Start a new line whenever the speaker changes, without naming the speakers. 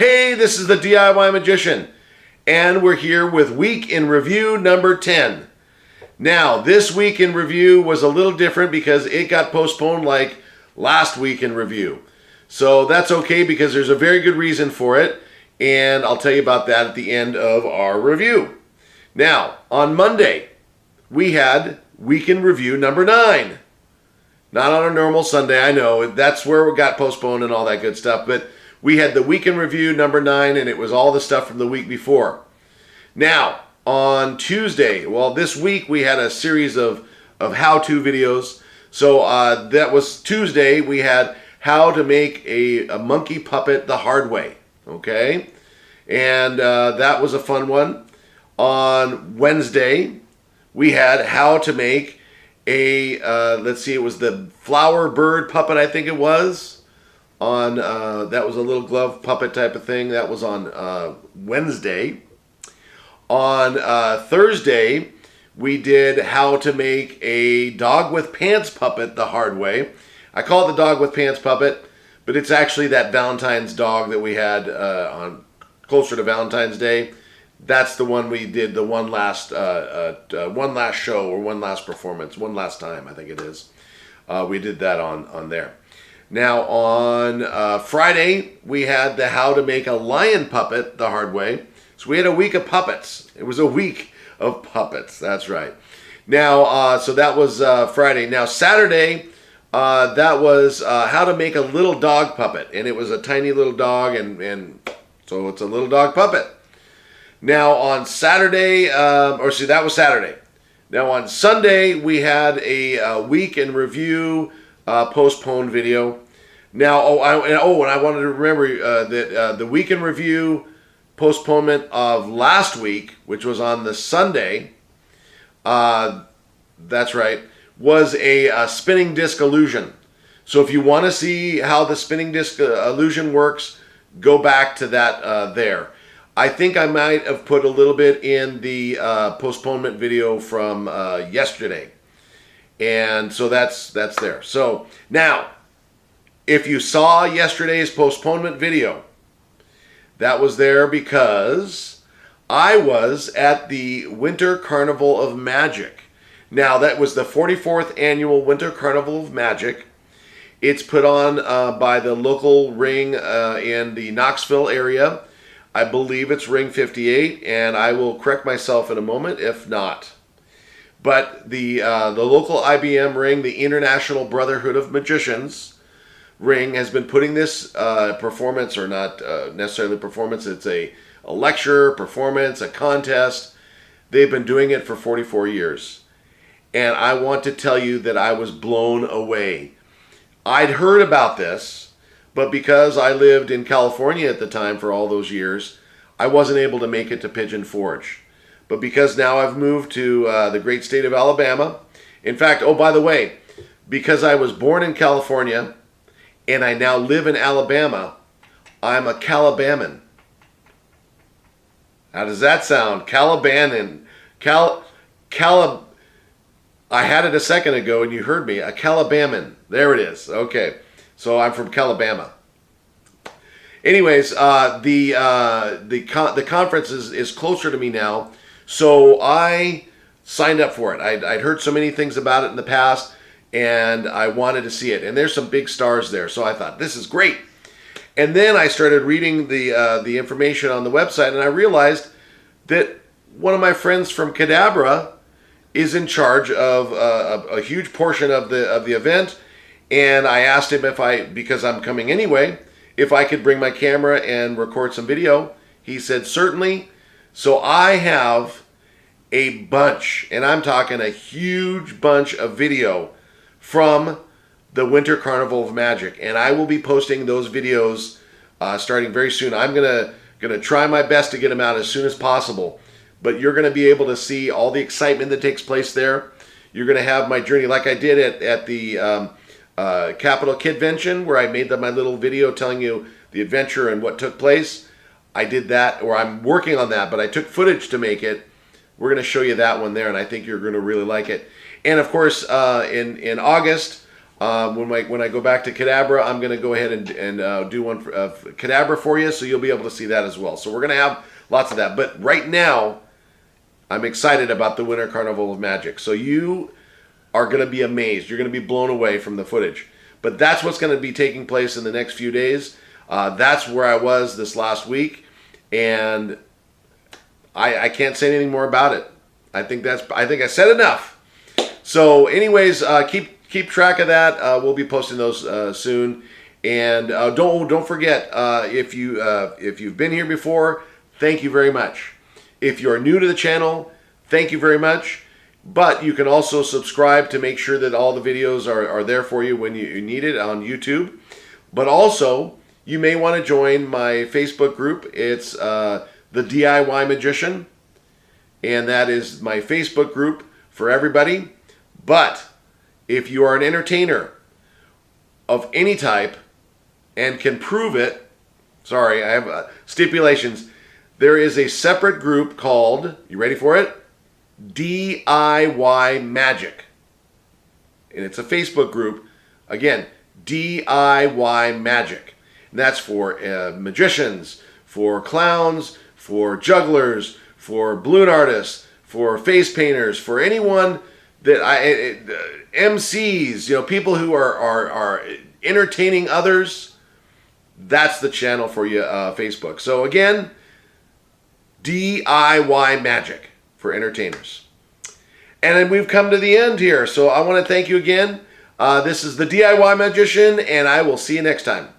Hey, this is the DIY Magician, and we're here with Week in Review number 10. Now, this Week in Review was a little different because it got postponed like last Week in Review. So that's okay because there's a very good reason for it, and I'll tell you about that at the end of our review. Now, on Monday, we had Week in Review number 9. Not on a normal Sunday, I know. That's where it got postponed and all that good stuff, but we had the Week in Review number 9, and it was all the stuff from the week before. Now, on Tuesday, well, this week we had a series of how-to videos. So that was Tuesday. We had how to make a monkey puppet the hard way, okay? And that was a fun one. On Wednesday, we had how to make a, let's see, it was the flower bird puppet, I think it was. On that was a little glove puppet type of thing. That was on Wednesday. On Thursday, we did how to make a dog with pants puppet the hard way. I call it the dog with pants puppet, but it's actually that Valentine's dog that we had on closer to Valentine's Day. That's the one we did the one last show or one last performance, one last time I think it is. We did that on there. Now on Friday, we had the how to make a lion puppet the hard way. So we had a week of puppets. It was a week of puppets. That's right. Now, so that was Friday. Now Saturday, that was how to make a little dog puppet. And it was a tiny little dog, and so it's a little dog puppet. Now on Saturday, that was Saturday. Now on Sunday, we had a Week in Review postponed video. Now, and I wanted to remember that the Week in Review postponement of last week, which was on the Sunday, that's right, was a spinning disc illusion. So if you want to see how the spinning disc illusion works, go back to that there. I think I might have put a little bit in the postponement video from yesterday. And so that's there. So now, if you saw yesterday's postponement video, that was there because I was at the Winter Carnival of Magic. Now, that was the 44th annual Winter Carnival of Magic. It's put on by the local ring in the Knoxville area. I believe it's Ring 58, and I will correct myself in a moment if not. But the local IBM ring, the International Brotherhood of Magicians ring, has been putting this performance, or not necessarily performance, it's a lecture, performance, a contest. They've been doing it for 44 years. And I want to tell you that I was blown away. I'd heard about this, but because I lived in California at the time for all those years, I wasn't able to make it to Pigeon Forge. But because now I've moved to the great state of Alabama. In fact, oh, by the way, because I was born in California and I now live in Alabama, I'm a Calabaman. How does that sound? Calabaman. I had it a second ago and you heard me. A Calabaman. There it is. Okay. So I'm from Calabama. Anyways, the conference is closer to me now. So I signed up for it. I'd heard so many things about it in the past, and I wanted to see it. And there's some big stars there, so I thought, this is great. And then I started reading the information on the website, and I realized that one of my friends from Cadabra is in charge of a huge portion of the event. And I asked him because I'm coming anyway, if I could bring my camera and record some video. He said, certainly. So I have a bunch, and I'm talking a huge bunch of video from the Winter Carnival of Magic. And I will be posting those videos starting very soon. I'm gonna try my best to get them out as soon as possible. But you're going to be able to see all the excitement that takes place there. You're going to have my journey like I did at the Capital Kidvention, where I made my little video telling you the adventure and what took place. I did that, or I'm working on that, but I took footage to make it. We're going to show you that one there, and I think you're going to really like it. And of course, in August, When I go back to Cadabra, I'm going to go ahead and do one of Cadabra for you, so you'll be able to see that as well. So we're going to have lots of that. But right now, I'm excited about the Winter Carnival of Magic. So you are going to be amazed. You're going to be blown away from the footage. But that's what's going to be taking place in the next few days. That's where I was this last week, and I can't say anything more about it. I think I said enough. So, anyways, keep track of that. We'll be posting those soon, and don't forget if you've been here before, thank you very much. If you're new to the channel, thank you very much. But you can also subscribe to make sure that all the videos are there for you when you need it on YouTube. But also, you may want to join my Facebook group. It's the DIY Magician, and that is my Facebook group for everybody. But if you are an entertainer of any type and can prove it, sorry, I have stipulations. There is a separate group called, you ready for it? DIY Magic. And it's a Facebook group. Again, DIY Magic. And that's for magicians, for clowns, for jugglers, for balloon artists, for face painters, for anyone that MCs, people who are entertaining others. That's the channel for you, Facebook. So again, DIY Magic for entertainers. And then we've come to the end here. So I want to thank you again. This is the DIY Magician, and I will see you next time.